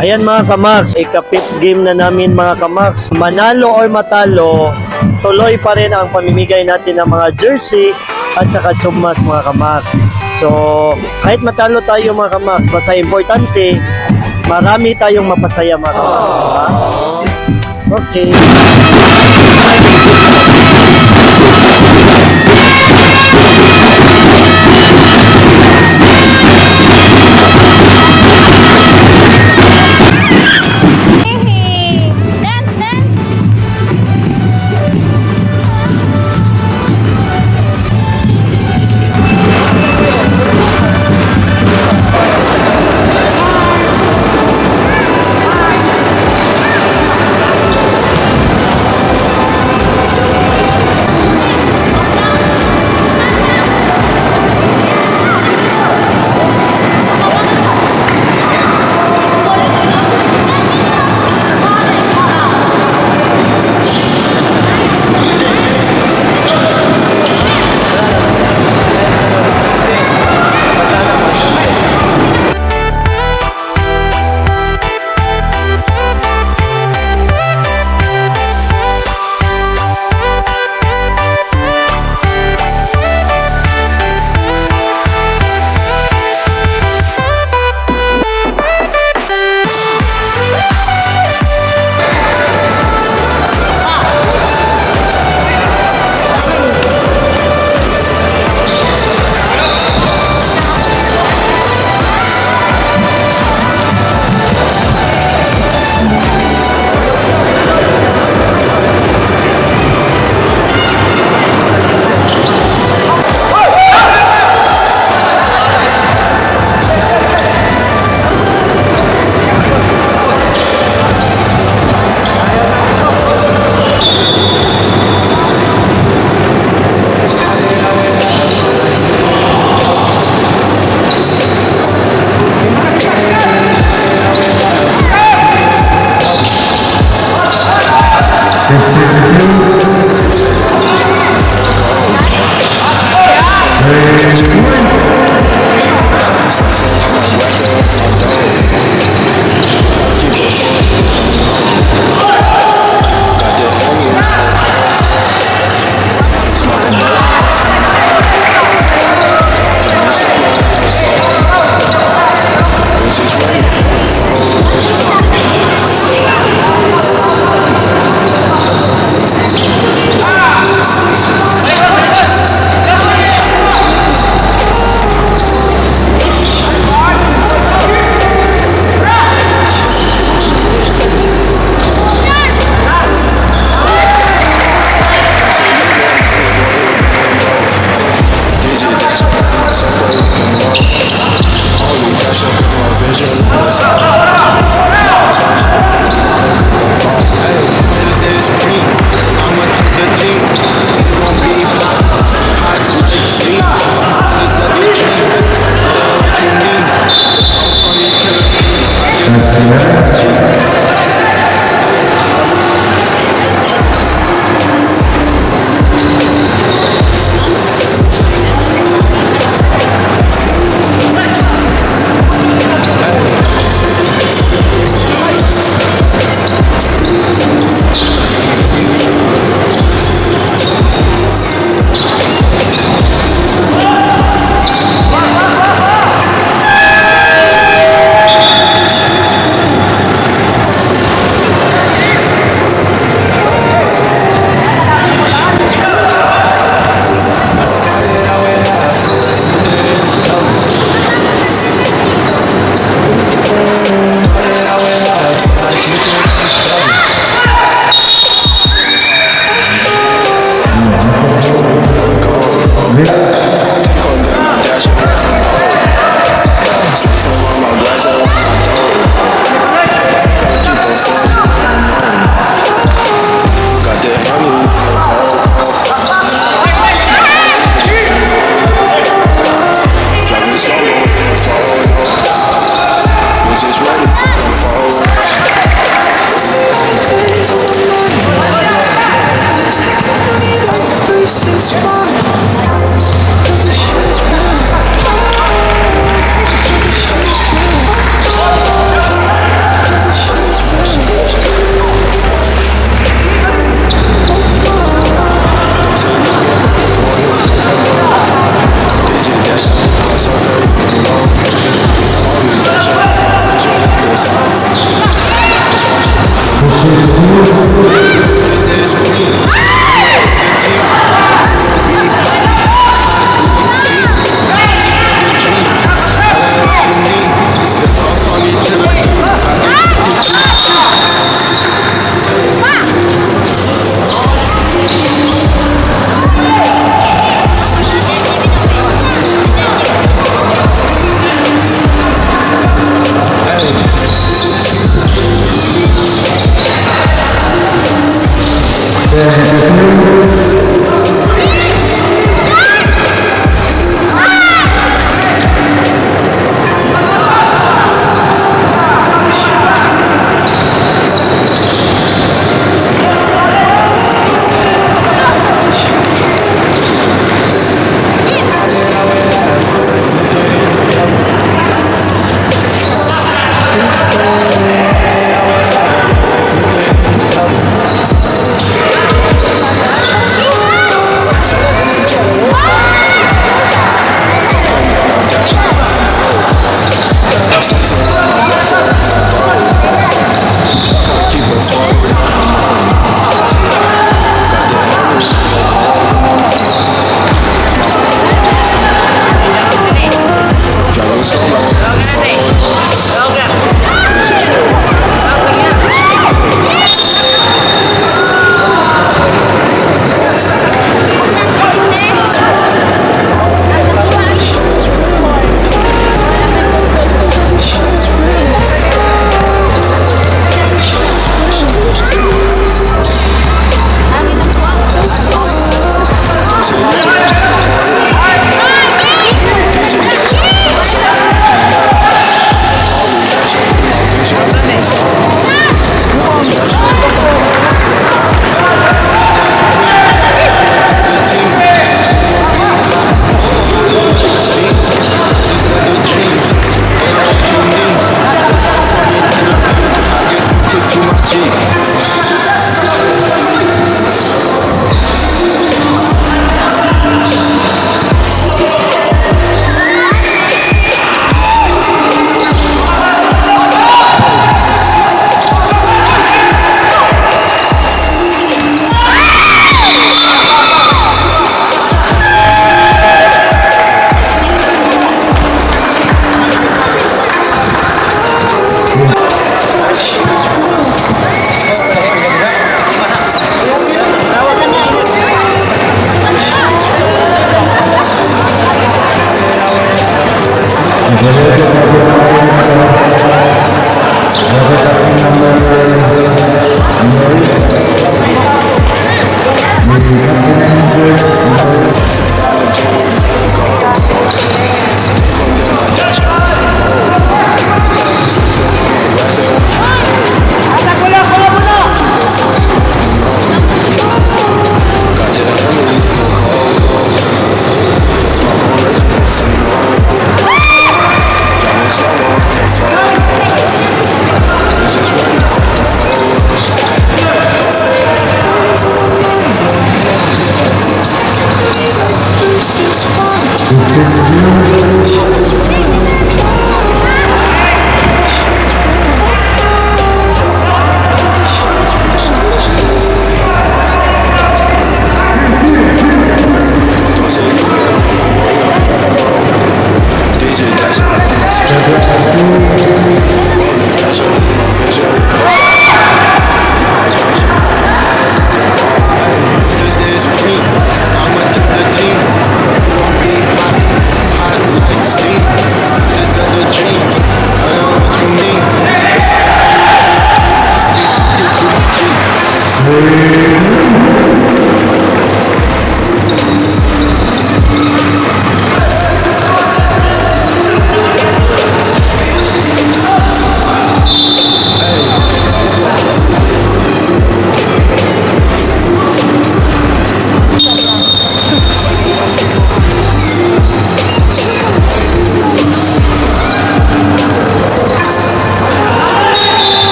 Ayan mga kamax, ikapit game na namin mga kamax. Manalo or matalo, tuloy pa rin ang pamimigay natin ng mga jersey at saka chumas mga kamax. So, kahit matalo tayo mga kamax, basta importante, marami tayong mapasaya mga kamax. Okay.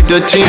take the team.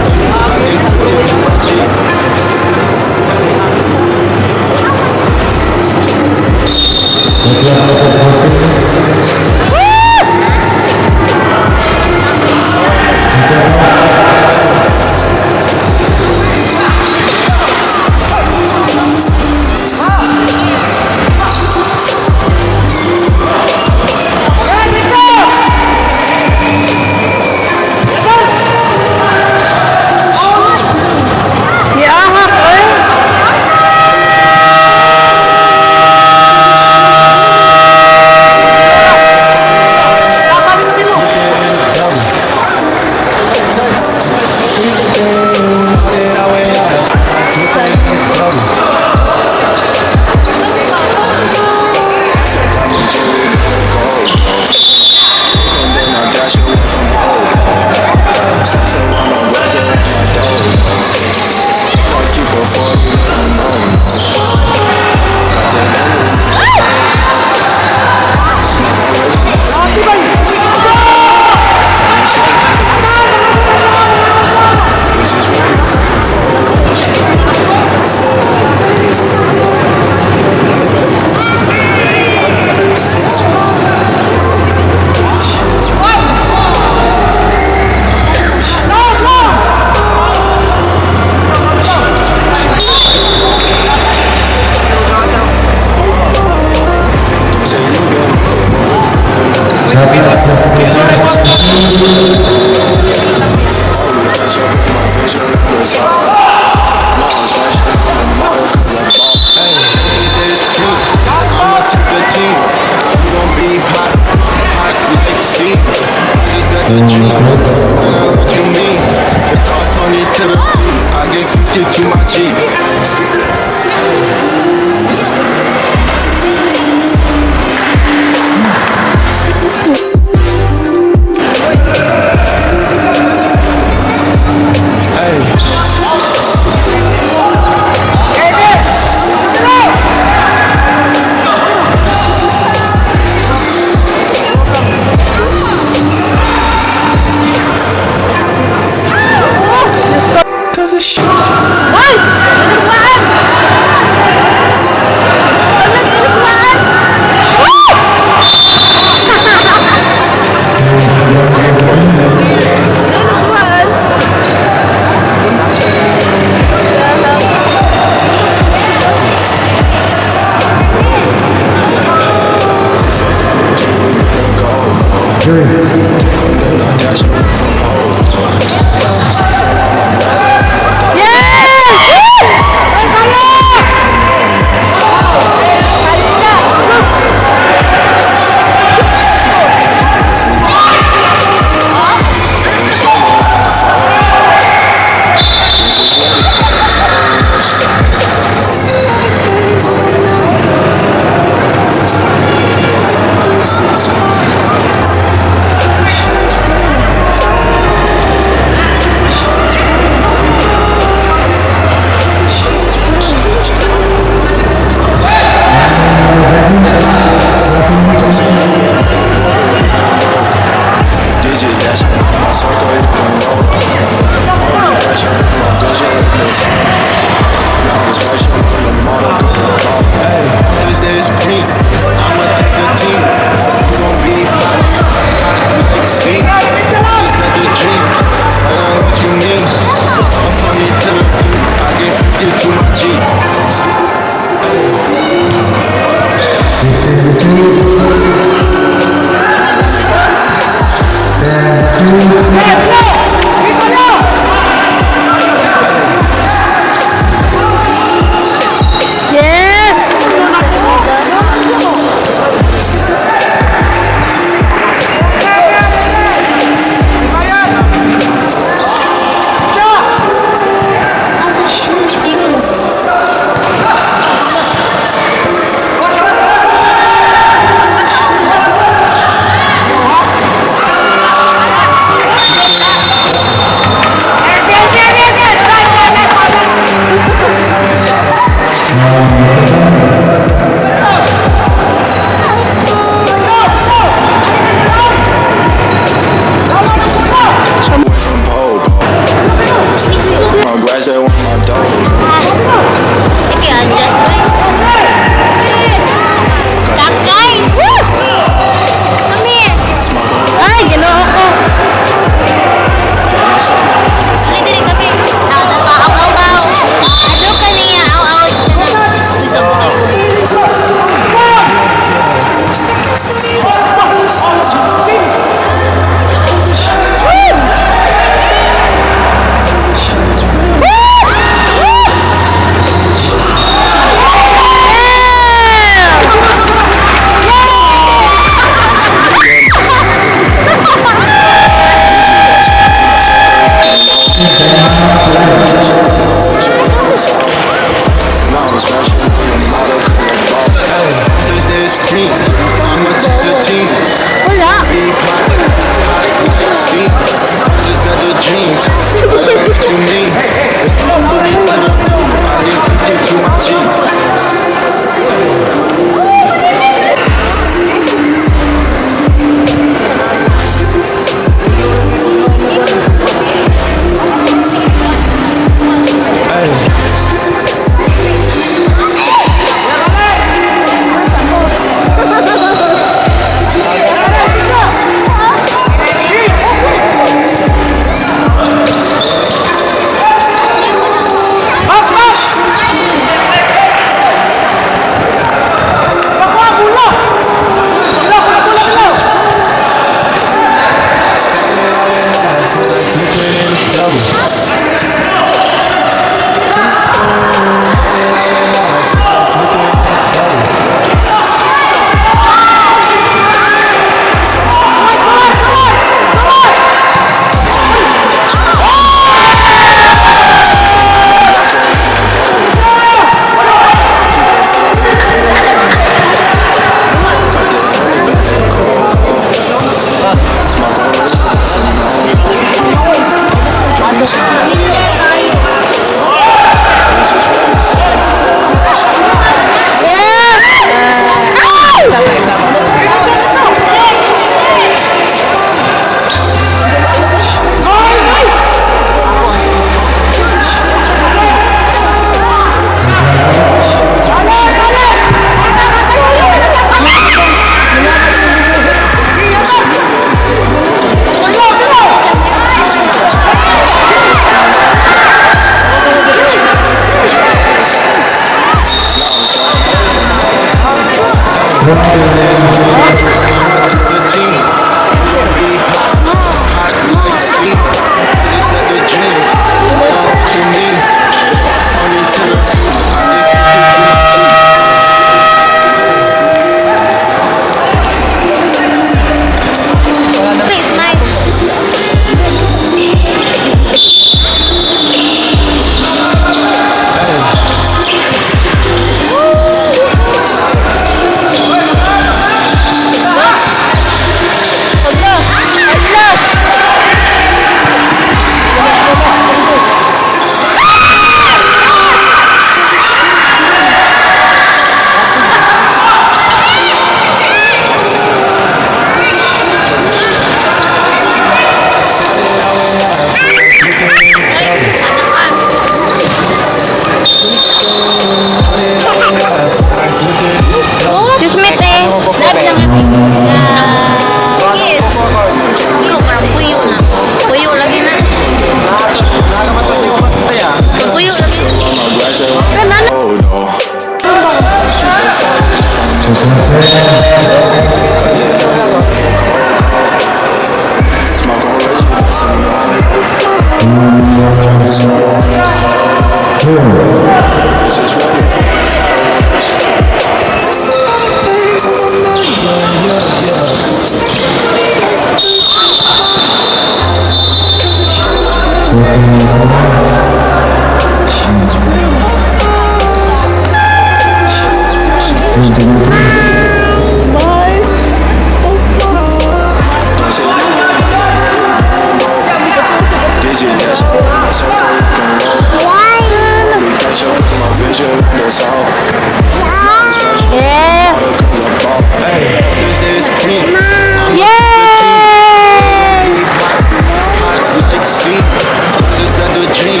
Dream.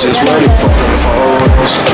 just ready for the photos.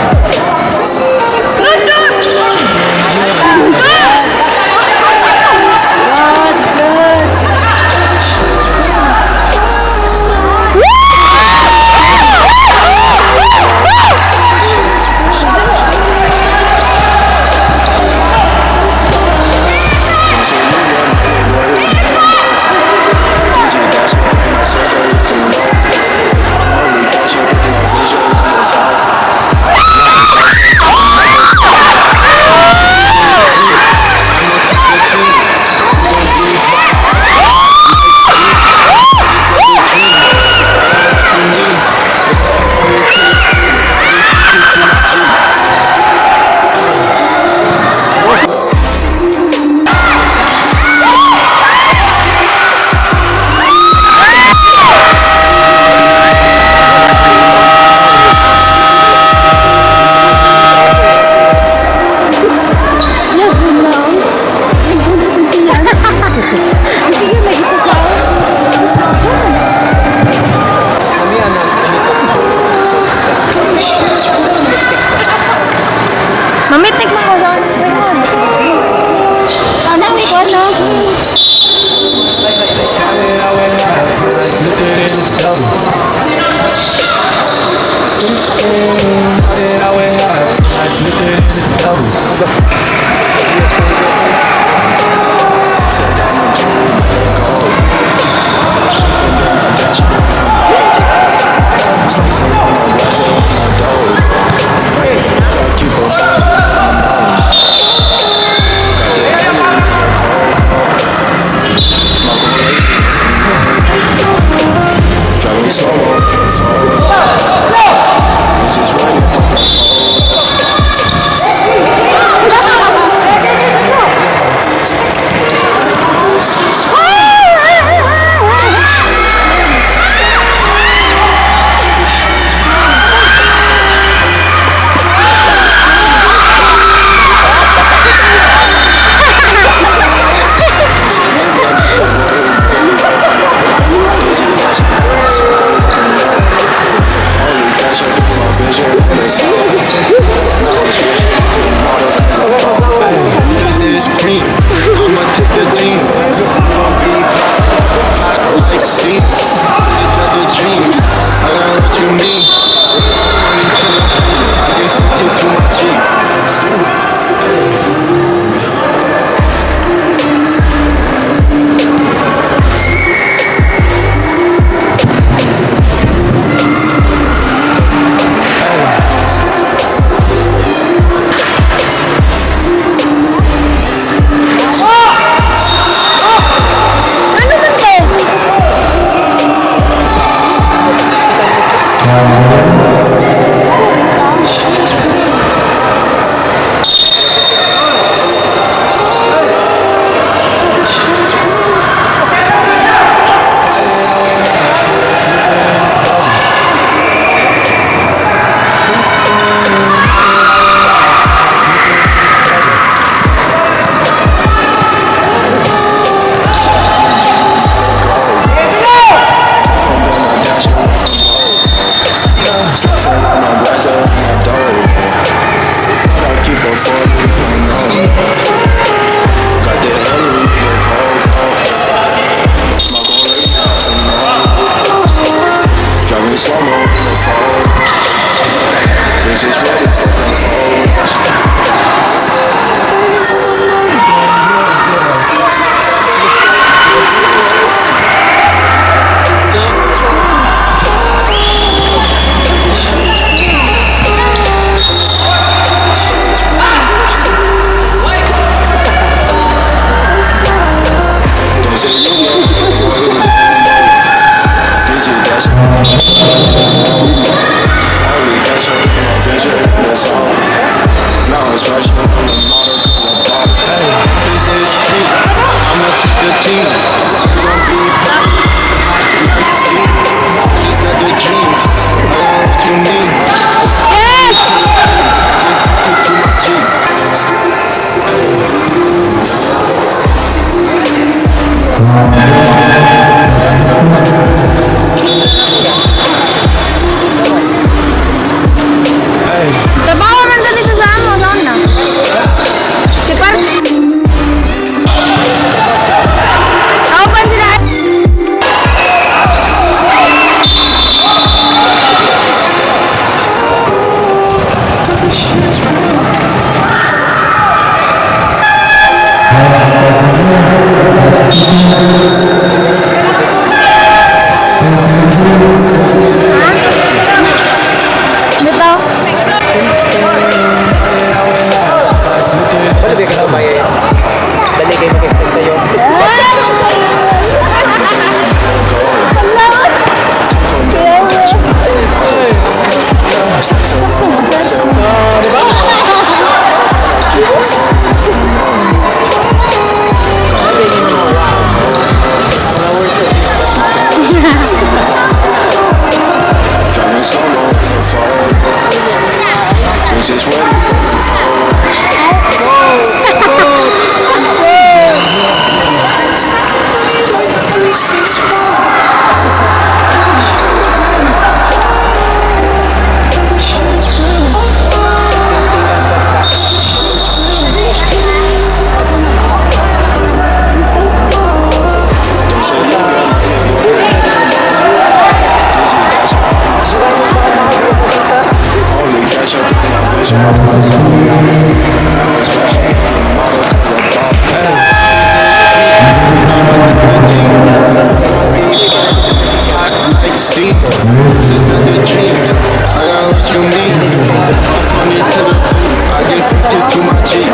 Mamitik mo ko doon. Anak ni ko, no? Bitaw. Wala ba ka ba eh? Dali kayo mag-express sa'yo. Driving solo in the fall. Bitch is ready for the falls. Only catch up in my vision. Hot like steam. Just got the dreams. I got what you need. If I'm funny to the food, I get 50 to my cheek.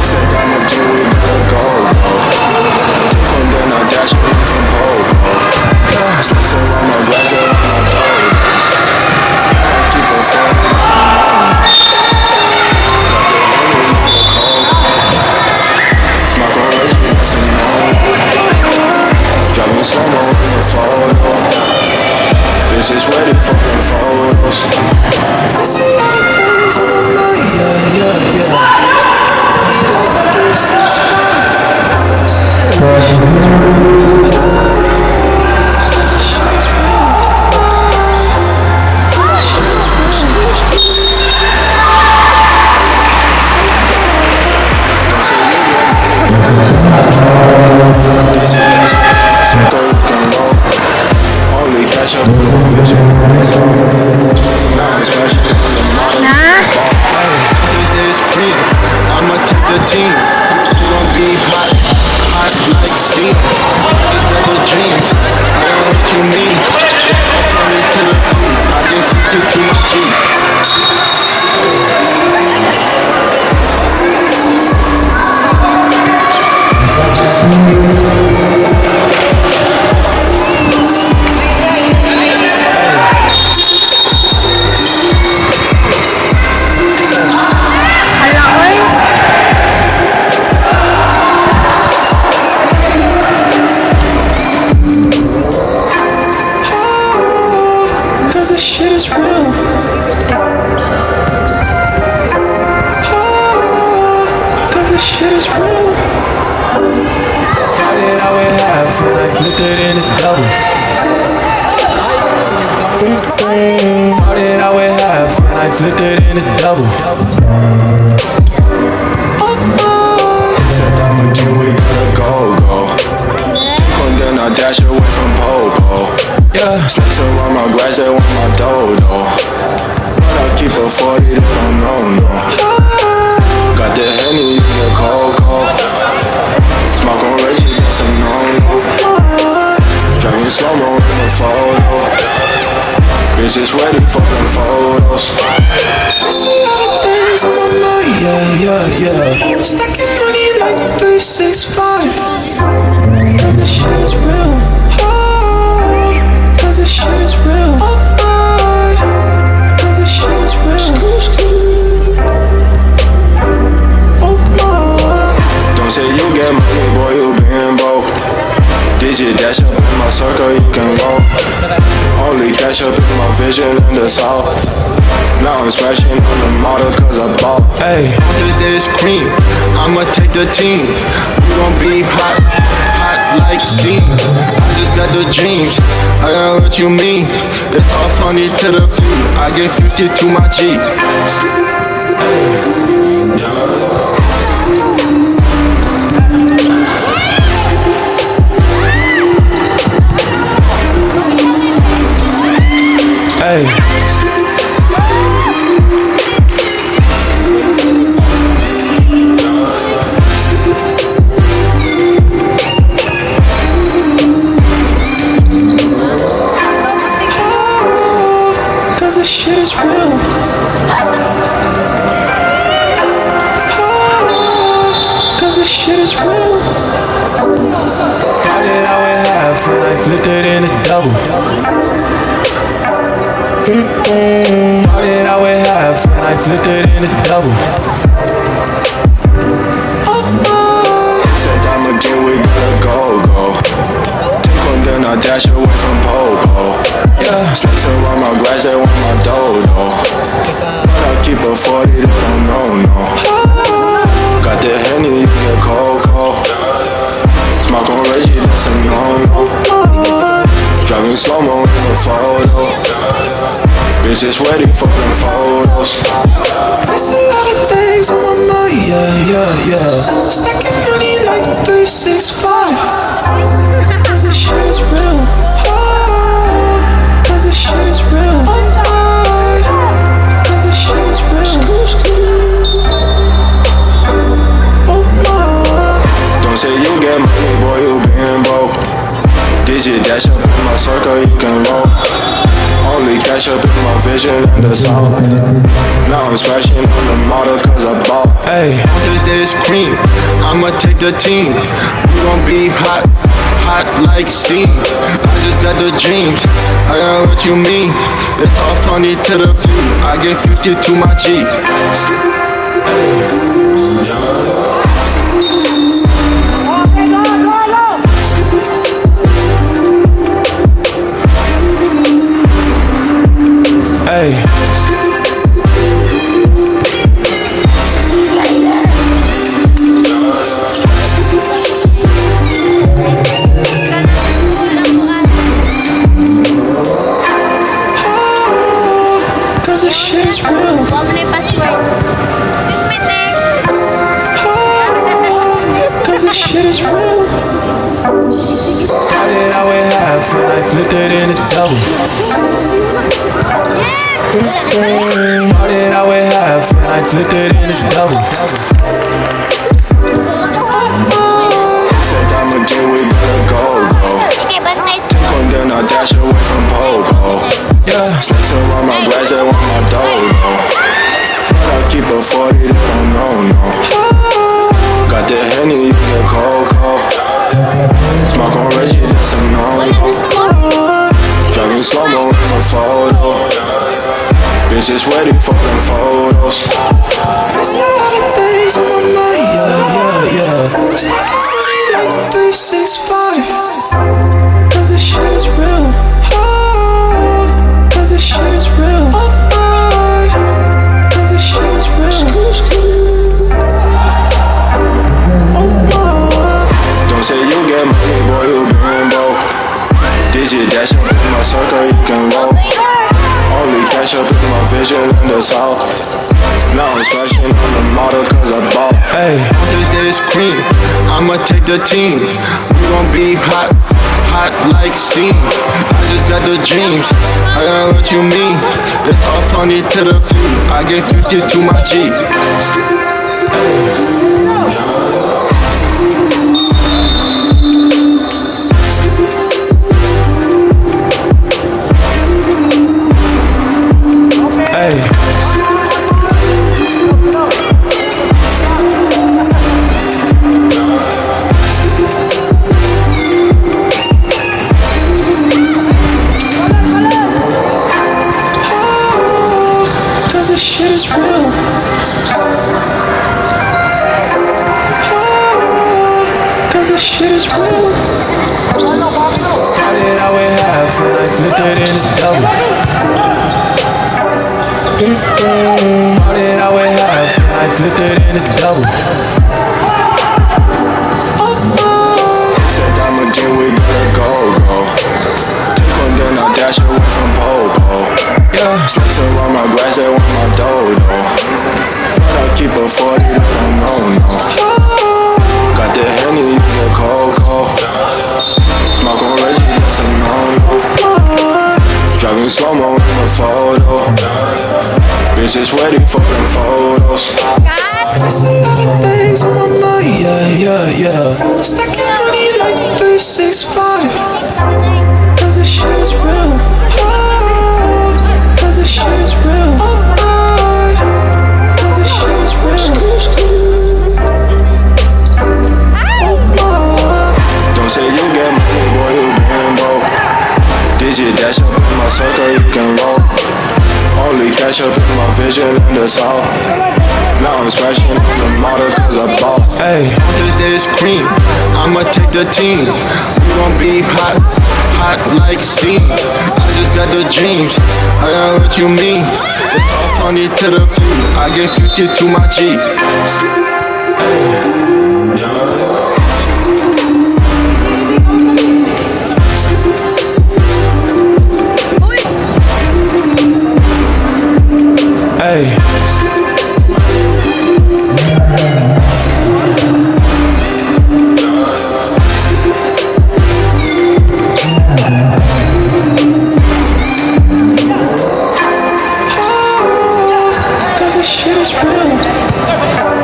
Said I'm a Jew, we gotta go. And then I dash away from pole. Slice around my grass, around my toe. I keep on falling. Got the honey in the cold. Smoke on Reggie, that's a no. Driving slow-mo in the photo. Bitch is ready for the photos. I see all the things on my mind, yeah. Only catch up with the vision. Now I'm smashing on the model. Is this cream? I'ma take the team. You gon' be hot, hot like steam. These are the dreams. I got what you need. If I'm funny to the food, I get 50 to my cheek. Hala, oy. Cause this shit is real. Cause this shit is real. Cut it out in half and I flipped it in a double. Cut it out in half and I flipped it in a double. Said I'm a Jew, we gotta go. And then I dash away from pole. Yeah, Slice around my grass, they want my dough. But I keep a 40, they don't know. Got the Henny, you get cold. Smoke on Reggie, that's a no. Driving slow-mo in the photo. Bitch is ready for them photos. I see all the things on my mind, yeah. Stacking money like 365. Cause this shit is real. Cause this shit is real. Cause this shit is real. splashing on the model cause I bought. Hey, This cream, I'ma take the team. We gon' be hot, hot like steam. I just got the dreams, I got what you mean. It's all funny to the few. I get 50 to my G. hey. Cause this shit is real. Cause this shit is real. Started out with half and I flipped it in a double. Started out with half and I flipped it in a double. Said time again, we gotta go. Take one, then I dash away from Popo. Yeah. Snakes around my grass, they want my dodo. But I keep a 40, they don't know, no. Got the Henny, you get cocoa. Smoke on Reggie, that's a no-no. Driving slow-mo in the photo. Bitches ready for them photos. There's a lot of things on my mind, yeah. Stacking money like 365. Cause this shit is real. Cause this shit is real. Cause this shit is real. Don't say you get money, boy, you been broke. Digit dash up in my circle, you can roll. Only cash up in my vision and the sound. Now I'm splashing on the model cause I bought. Hey, This cream, I'ma take the team. We gon' be hot, hot like steam. I just got the dreams, I got what you mean. It's all funny to the few. I get 50 to my G. hey. Cause this shit is real. Huwag mo na yung password. Excuse me, Tek. Cause this shit is real. Started out with half and I flipped it in a double. Started out with half and I flipped it in a double. Said time again, we gotta go. Okay, but nice. And then I dash away from Popo. Yeah. Snakes around my grass, they want my dodo. But I keep a 40, they don't know, no. Got the Henny, you get cocoa. Smoke on Reggie, that's a no-no. Driving slow-mo in the photo. Bitches ready for them photos. There's a lot of things on my mind, yeah. Stacking money like 365. Cause this shit is real. Cause this shit is real. Cause this shit is real. Don't say you get money, boy, you been broke. Digit dash up in my circle, you can roll. Only cash up in my vision in the south. Now I'm splashing on the model cause I bought. Hey, This cream, I'ma take the team. We gon' be hot, hot like steam. I just got the dreams, I got what you mean. It's all funny to the few. I get 50 to my G. hey. Cause this shit is real. Cause this shit is real. Started out with half and I flipped it in a double. Started out with half, and I flipped it into double. Said I'm a G, we gotta go. Take one, then I dash away from pole. Yeah, Snakes around my grass, they want my dough. But I keep a 40, they don't know. Got the Henny, you get cold. Smoke on Reggie, that's a no-no. Driving slow-mo in the photo. Bitches ready for them photos. there's a lot of things on my mind, yeah. Stacking money like 365. Cause this shit is real. Cause this shit is real. Cause this shit is real. Don't say you get money, boy, you Ginabot. Digit dash up in my circle, you can roll. Only cash up in my vision and that's all. Now I'm smashing on the model cause I bought. Hey, This is cream, I'ma take the team. We gon' be hot like steam. I just got the dreams, I know what you mean. It's all funny to the feet, I get 50 to my G. hey. Cause this shit is real.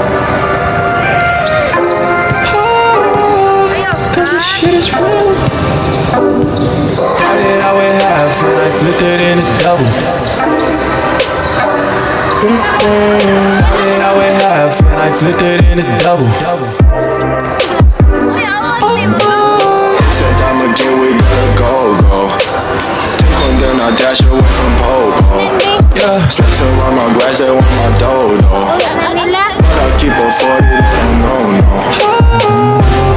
Cause this shit is real. Started out with half, and I flipped it into double. Started out with half, and I flipped it into double. Said I'm a G, we gotta go. Take one, then I dash away from pole. Yeah, Snakes around my grass, they want my dough. But I keep a 40, they don't know.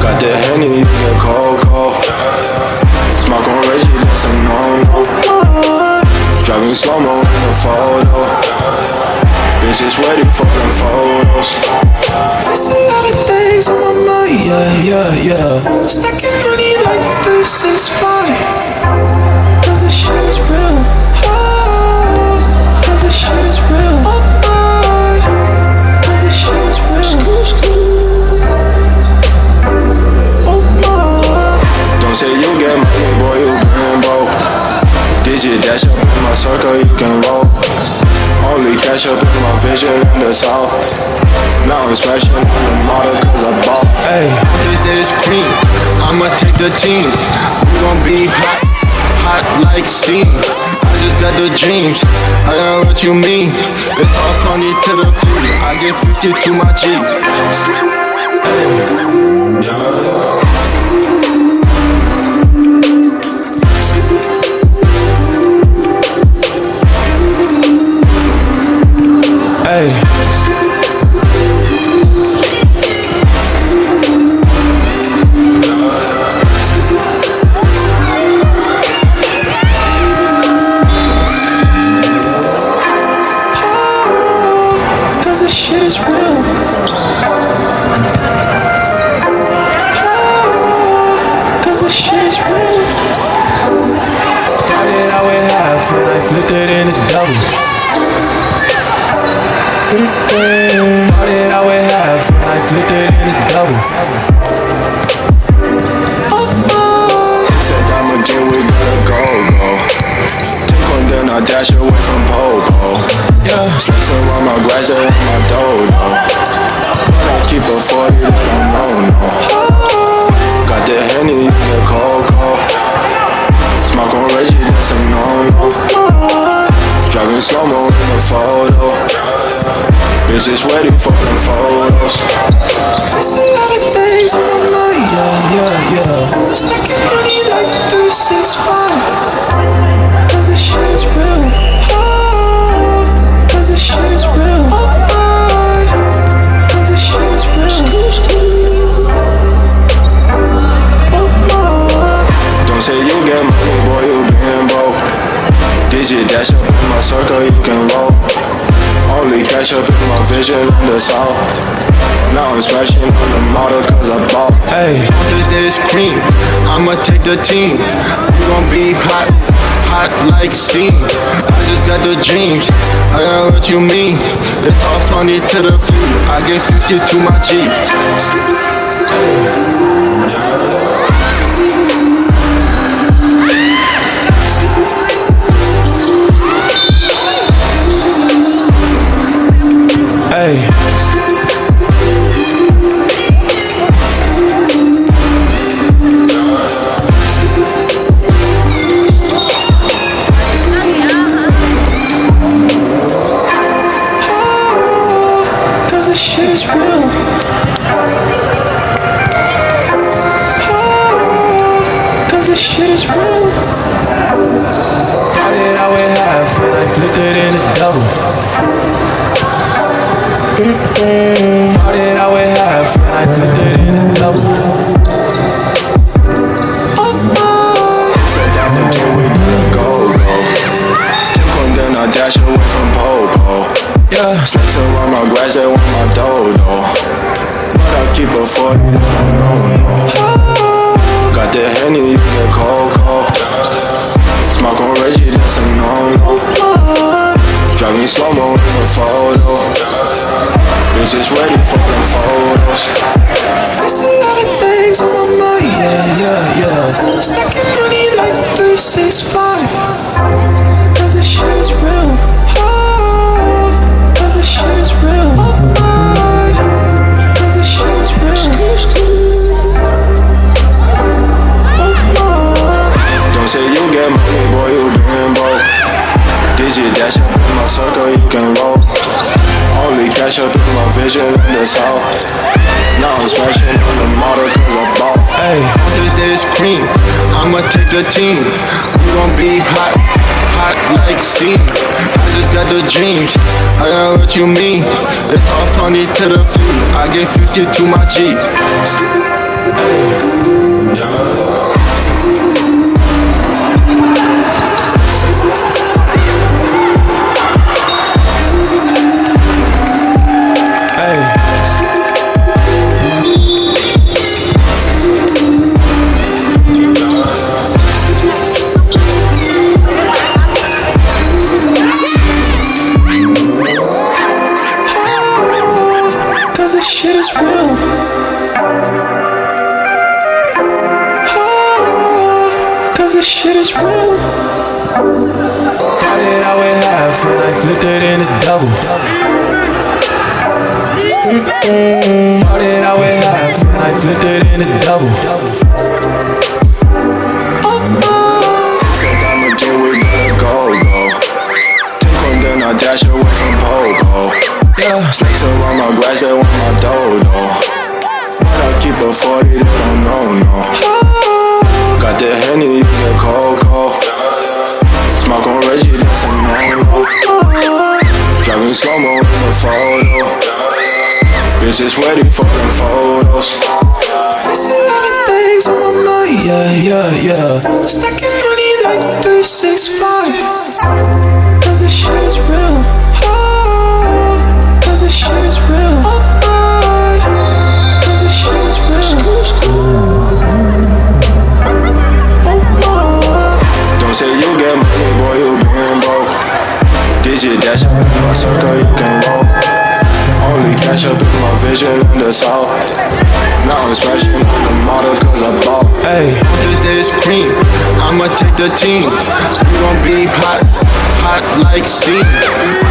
Got the Henny, you get cold. Smoke on Reggie, that's a no-no. Driving slow-mo in the photo. Bitches ready for them photos. there's a lot of things on my mind, yeah. Stacking money like 365. Cause this shit is real. Cause this shit is real. Cause this shit is real. Don't say you get money, boy, you Ginabot. Digit dash up in my circle, you can roll. Only cash up in my vision and that's all. Now I'm smashing on the model cause I bought. Hey, This is cream, I'ma take the team. We gon' be hot like steam. I just got the dreams, I know what you mean. It's all funny to the feet, I get 50 to my G. hey. Cause this shit is real. Cause this shit is real. Started out with half, and I flipped it into double. Started out with half, and I flipped it into double. Said I'm a G, we gotta go. Take one, then I dash away from pole. Yeah, Snakes around my grass, they want my dough. But I keep a 40, they don't know. Got the Henny, you get cold. Smoke on Reggie, that's a no-no. Driving slow-mo in the photo. Bitches ready for them photos. there's a lot of things on my mind, yeah. Stacking money like 365. Cause this shit is real. Cause this shit is real. Cause this shit is real. Don't say you get money, boy, you Ginabot. Digit dash up in my circle, you can roll. catch up in my vision in the south. Now I'm smashing on the model cause I bought. Hey, this cream, I'ma take the team. We gon' be hot, hot like steam. I just got the dreams, I got what you mean. It's all funny to the few, I get 50 to my G. Hey. Cause this shit is real. Cause this shit is real. Started out with half and I flipped it in a double. Started out with half and I flipped it in a double. Said that again, we gotta go. Took one, then I dash away from Popo. Yeah. Snakes around my grass, they want my dodo. But I keep a 40, no. Got the Henny, you get cold. Smoke on Reggie, that's a no. Driving slow-mo in the photo. Bitches ready for the photos. There's a lot of things on my mind, yeah. Stacking money like 365. Cause this shit is real. Cause this shit is real. Cause this shit is real. Don't say you get money, boy, you been broke. Digit dash up in my circle, you can roll. Only cash up in my vision in the south. Now I'm smashing on the model cause I bought. Hey, this cream, I'ma take the team. We gon' be hot, hot like steam. I just got the dreams, I got what you mean. It's all funny to the few, I get 50 to my G. Cause this shit is real. Cause this shit is real. Started out with half and I flipped it in a double. Started out with half and I flipped it in a double. Said I'm again, we gotta go. Take one, then I dash away from Popo. Yeah. Snakes around my grass, they want my dodo. But I keep a 40, they don't know. Got the Henny, you get cold. Smoke on Reggie, that's a no. Driving slow-mo in the photo. Bitches ready for the photos. There's a lot of things on my mind, yeah. Stacking money like 365. Cause this shit is real. Cause this shit is real. Cause this shit is real. Don't say you get money, boy, you been broke. Digit dash up in my circle, you can roll. Only catch up in my vision in the south. Now I'm smashing on the model cause I bought. Hey, this cream, I'ma take the team. We gon' be hot, hot like steam. I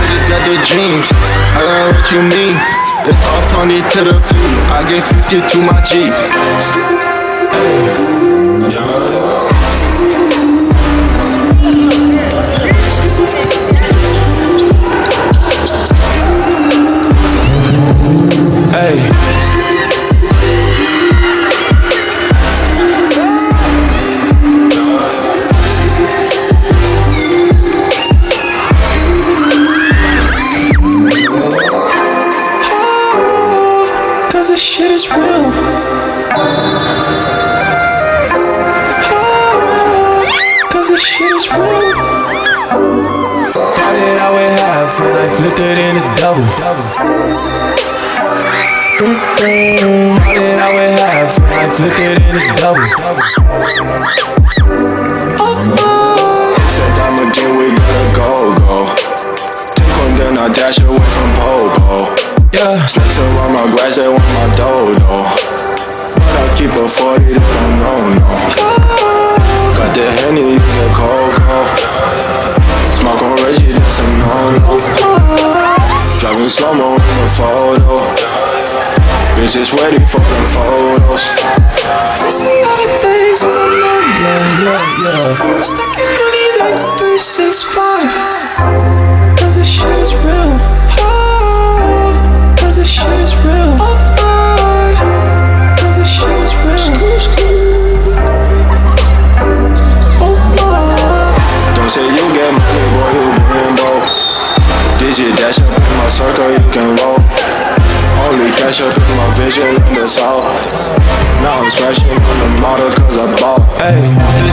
just got the dreams, I got what you mean. It's all funny to the few, I get 50 to my G. Hey. Cause this shit is real. Cause this shit is real. Started out with half half and I flipped it into double. Started out with half and I flipped it into double. Said time again, we gotta go. Take one, then I dash away from Popo. Yeah, Snakes around my grass, they want my dodo. But I keep a 40, they don't know, no. Got the Henny, you get cocoa. Smoke on Reggie, that's a no-no. Driving slow-mo in the photo. Bitches ready for them photos. I see all the things on my mind, yeah. Stacking money like 365. Cause this shit is real, cause this shit is real, cause this shit is real. Don't say you get money, boy, you bimbo. Digit dash up in my circle, you can roll. Only cash up in my vision in the south. Now I'm smashing on the model cause I bought. Hey,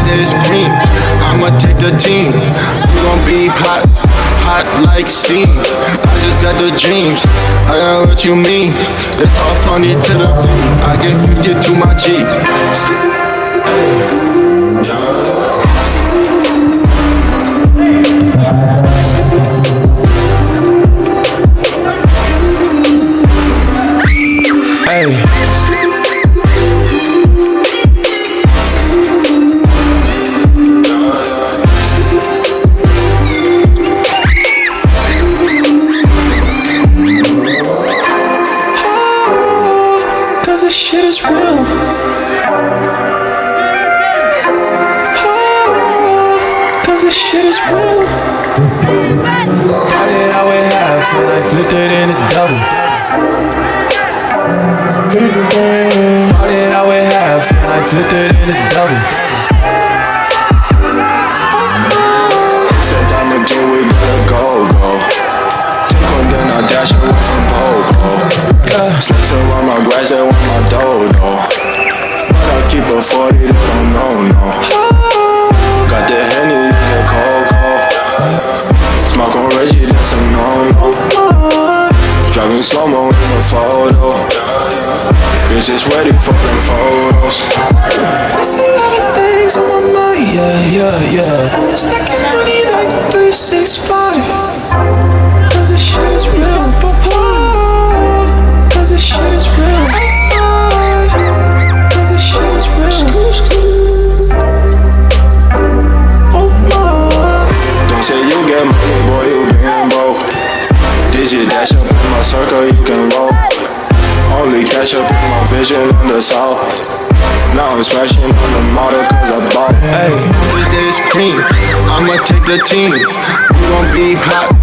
This green, I'ma take the team. We gon' be hot like steam. I just got the dreams, I know what you mean. It's all funny to the feet. I get 50 to my G. hey. Cause this shit is real. Cause this shit is real. Started out with half and I flipped it into double. Started out with half and I flipped it into double. Said time again, we gotta go. Take one, then I dash away from Popo. Yeah, Snakes around my grass, they want my dodo. But I keep a 40, they don't know, no. Got the Henny, you get cocoa. Smoke on Reggie, that's a no-no. Driving slow-mo in the photo. Bitches ready for them photos. I see all the things on my mind, yeah. Stacking money like 365. Cause this shit is real, cause this shit is real, cause this shit is real. Don't say you get money, boy, you bimbo. Digit dash up in my circle, you can roll. Only cash up in my vision in the south. Now I'm smashing on the model cause I bought. Hey, This cream, I'ma take the team. We gon' be hot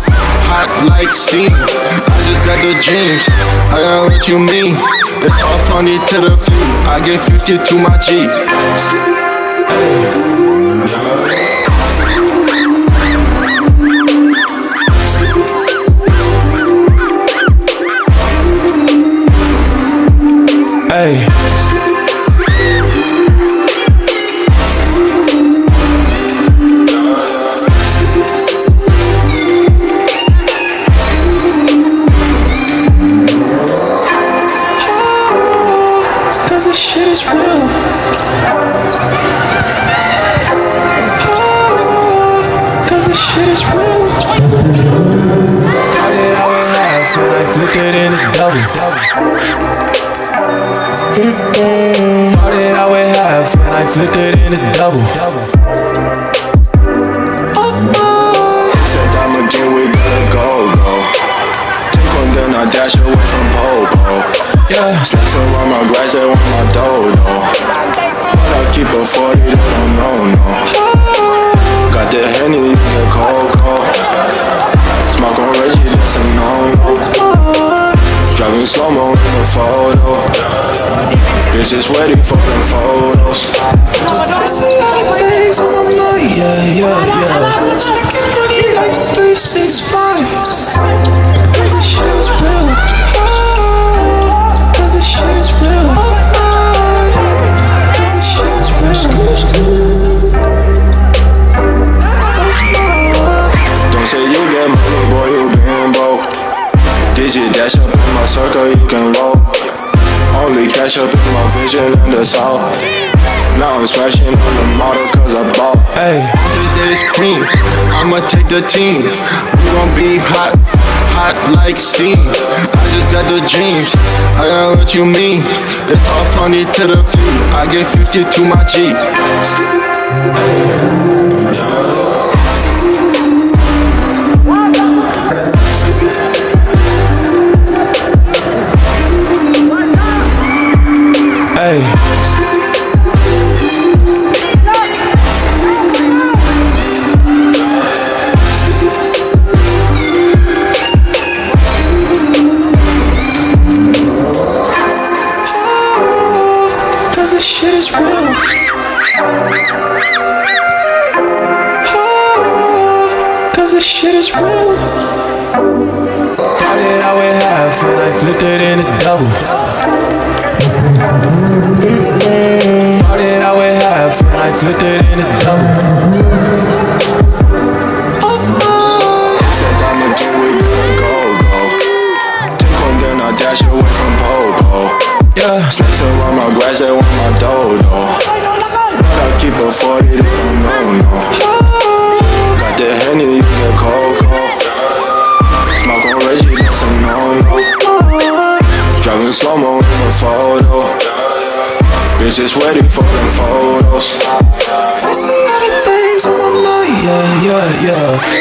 like steam. I just got the dreams, I know what you mean. It's all funny to the feet. I get 50 to my G. hey. Cause this shit is real. Cause this shit is real. Started out with half and I flipped it into double. Started out with half and I flipped it into double. Said time again, we gotta go. Take one, then I dash away from Popo. Yeah, Snakes around my grass, they want my dodo. But I keep a 40, they don't know, no. Got the Henny, you get cocoa. Smoke on Reggie, that's a no-no. Driving slow-mo in the photo. Bitches ready for them photos. I see all the things on my mind, yeah. Stacking money like 365. Cause this shit is real. Cause this shit is real. Cause this shit is real. Don't say you get money, boy, you been Digit dash up in my circle, you can roll. Only cash up in my vision in the south. Now I'm smashing on the model cause I bought. Hey, this day's cream, I'ma take the team. We gon' be hot, hot like steam. I just got the dreams, I got what you mean. It's all funny to the few, I get 50 to my G. Hey. Cause this shit is real. Cause this shit is real. Started out with half and I flipped it into double. Started out with half and I flipped it into double. Said I'm a kid, we gotta go. Take one, then I dash away from Popo. Yeah. Snakes around my grass, they want my dodo. But I keep a 40, they don't know. Got the Henny, you get cocoa. Smoke on Reggie, that's a no-no. Driving slow-mo in the photo. Bitches waiting for them photos. I see all the things on my mind, yeah.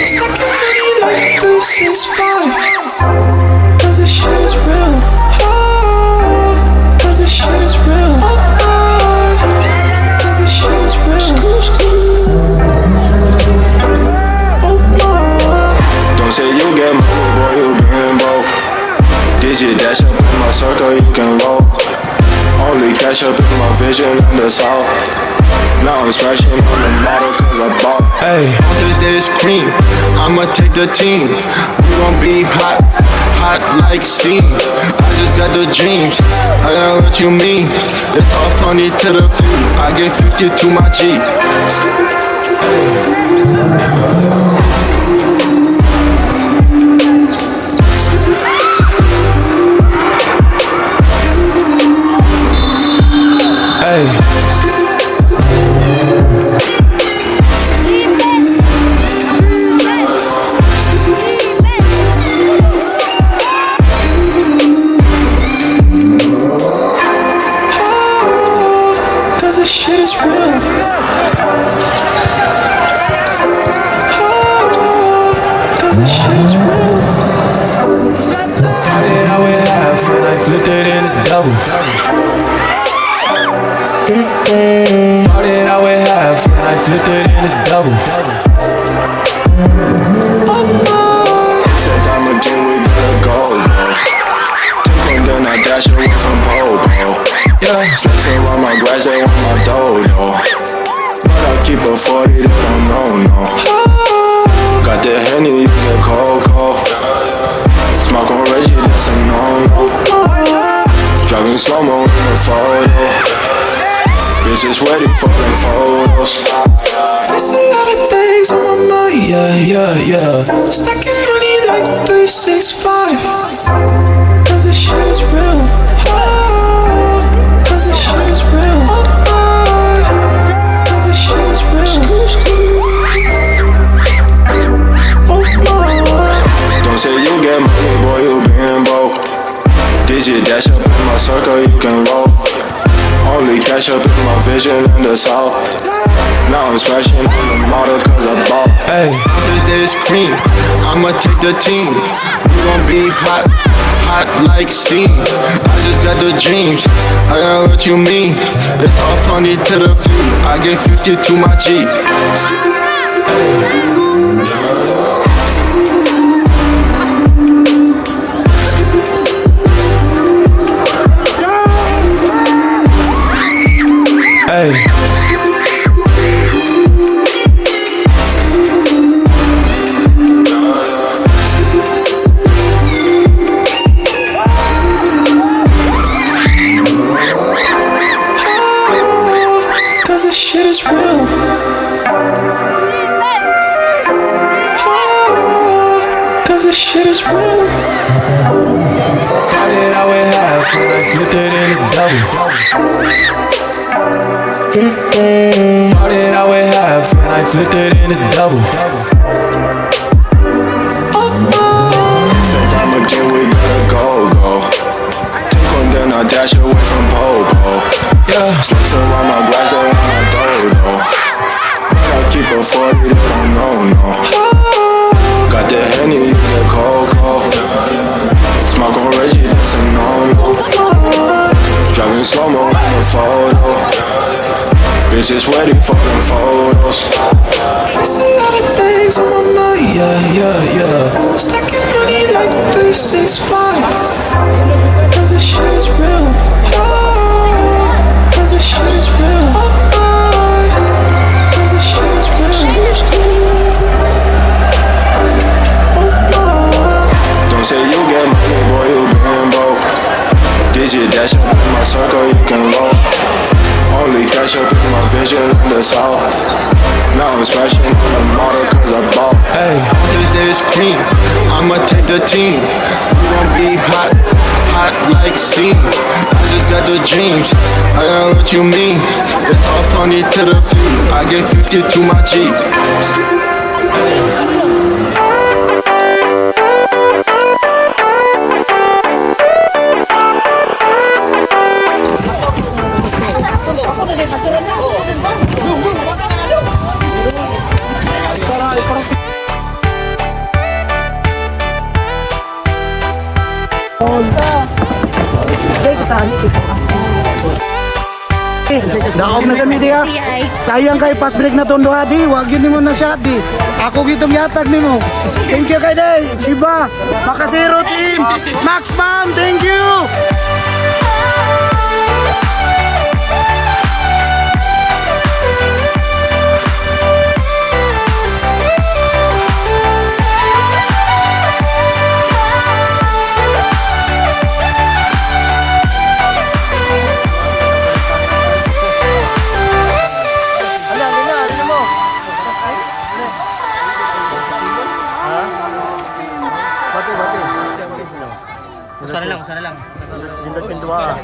Stacking money like 365. Cause this shit is real. Cause this shit is real. Cause this shit is real. Don't say you get money, boy, you getting broke. Digit dash up in my circle, you can roll. Only cash up in my vision in the south. Now I'm smashing on the model cause I bought. Hey, this day's cream, I'ma take the team. We gon' be hot, hot like steam. I just got the dreams, I got what you mean. It's all funny to the few, I get 50 to my G. Hey. Cause this shit is real. Cause this shit is real. Started out with half and I flipped it into double. Started out with half and I flipped it into double. Said I'm a kid, we gotta go. Take one, then I dash away from Popo. Yeah. Snakes around my grass, they want my dodo. But I keep a 40, they don't know. Got the Henny, you get cocoa. Smoke on Reggie, that's a no-no. Driving slow-mo in the photo. Bitches waiting for them photos. I see all the things on my mind, yeah. Stacking money like 365. Cause this shit is real. Cause this shit is real. Cause this shit is real. Don't say you get money, boy, you being broke. Digit dash up in my circle, you can roll. Only cash up in my vision in the south. Now I'm smashing on the model cause I bought. Hey, this day's cream, I'ma take the team. We gon' be hot, hot like steam. I just got the dreams, I got what you mean. It's all funny to the few, I get 50 to my G. Hey. Cause this shit is real. Cause this shit is real. Started out with half and I flipped it into double. Same time again, we gotta go. Take one, then I dash away from Popo. Yeah, Slicks around my grass, they want my dodo. I keep a 40, they don't know, no. Got the Henny, you get cold. Smoke on Reggie, that's a no-no. Driving slow-mo in the photo. Bitches ready for them photos. I see all the things on my mind, yeah. Stacking money like 365. Cause this shit is real. Cause this shit is real. Cause this shit is real. Don't say you get money, boy, you getting broke. Digit dash up in my circle, you can roll. Only cash up in my vision in the south. Now I'm smashing on the model cause I bought. Hey, This day is cream, I'ma take the team. We gon' be hot like steam. I just got the dreams, I know what you mean. It's all funny to the feet, I get 50 to my G. Daom na sa media. Sayang kay pass break na tondo di. Wag yun mo na shot di. Ako gitong yatag nimo. Thank you kay Day. Siba. Makasiro team. Macsfam, thank you. Usara lang. Pinduwa.